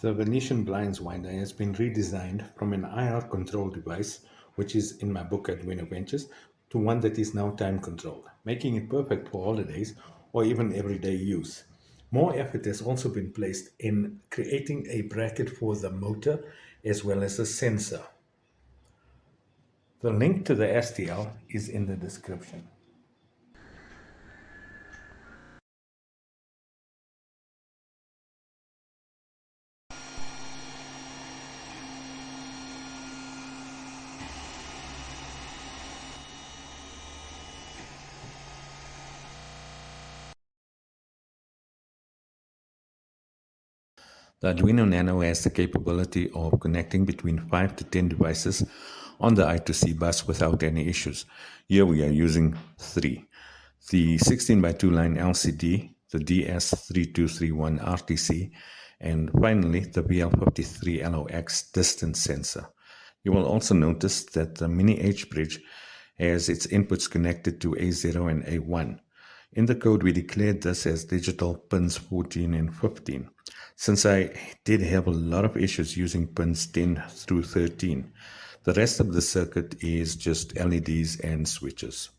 The Venetian Blinds winder has been redesigned from an IR control device, which is in my book Arduino Ventures, to one that is now time controlled, making it perfect for holidays or even everyday use. More effort has also been placed in creating a bracket for the motor as well as a sensor. The link to the STL is in the description. The Arduino Nano has the capability of connecting between 5 to 10 devices on the I2C bus without any issues. Here we are using 3. The 16 by 2 line LCD, the DS3231 RTC, and finally the BL53LOX distance sensor. You will also notice that the mini H bridge has its inputs connected to A0 and A1. In the code, we declared this as digital pins 14 and 15. Since I did have a lot of issues using pins 10 through 13, the rest of the circuit is just LEDs and switches.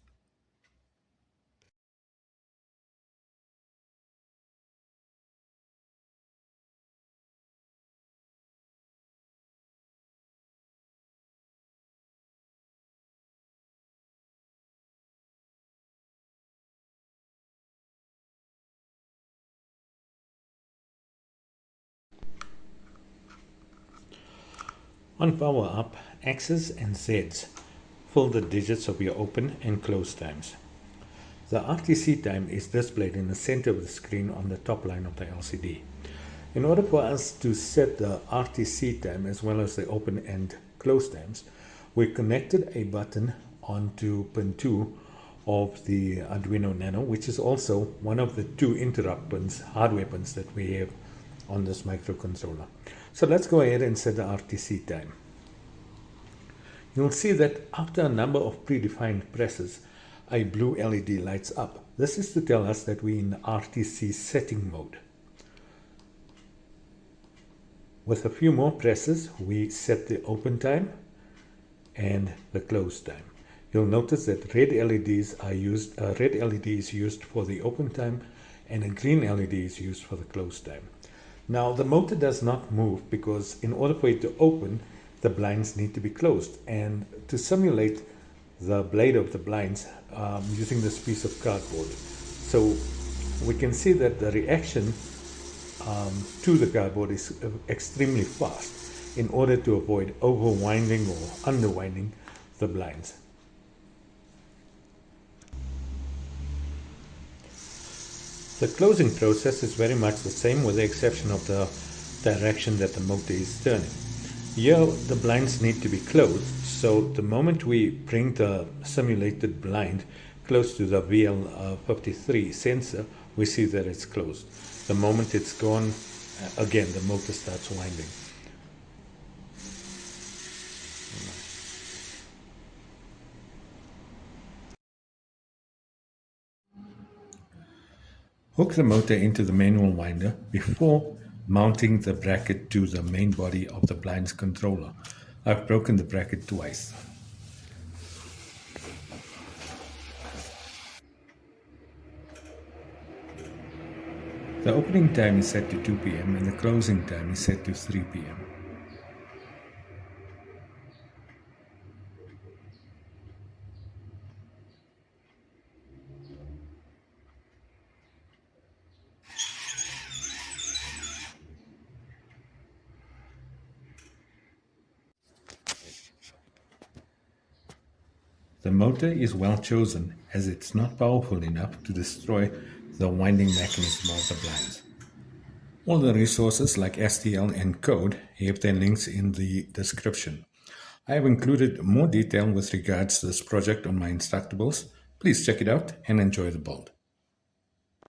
On power up, X's and Z's fill the digits of your open and close times. The RTC time is displayed in the center of the screen on the top line of the LCD. In order for us to set the RTC time as well as the open and close times, we connected a button onto pin 2 of the Arduino Nano, which is also one of the 2 interrupt pins, hardware pins that we have on this microcontroller. So let's go ahead and set the RTC time. You'll see that after a number of predefined presses, a blue LED lights up. This is to tell us that we're in RTC setting mode. With a few more presses, we set the open time and the close time. You'll notice that red LEDs are used. Red LED is used for the open time, and a green LED is used for the close time. Now the motor does not move because in order for it to open, the blinds need to be closed. And to simulate the blade of the blinds using this piece of cardboard, so we can see that the reaction to the cardboard is extremely fast in order to avoid overwinding or underwinding the blinds. The closing process is very much the same with the exception of the direction that the motor is turning. Here the blinds need to be closed, so the moment we bring the simulated blind close to the VL53 sensor, we see that it's closed. The moment it's gone, again the motor starts winding. Hook the motor into the manual winder before mounting the bracket to the main body of the blinds controller. I've broken the bracket twice. The opening time is set to 2 p.m. and the closing time is set to 3 p.m. The motor is well chosen as it's not powerful enough to destroy the winding mechanism of the blinds. All the resources like STL and code have their links in the description. I have included more detail with regards to this project on my instructables. Please check it out and enjoy the build.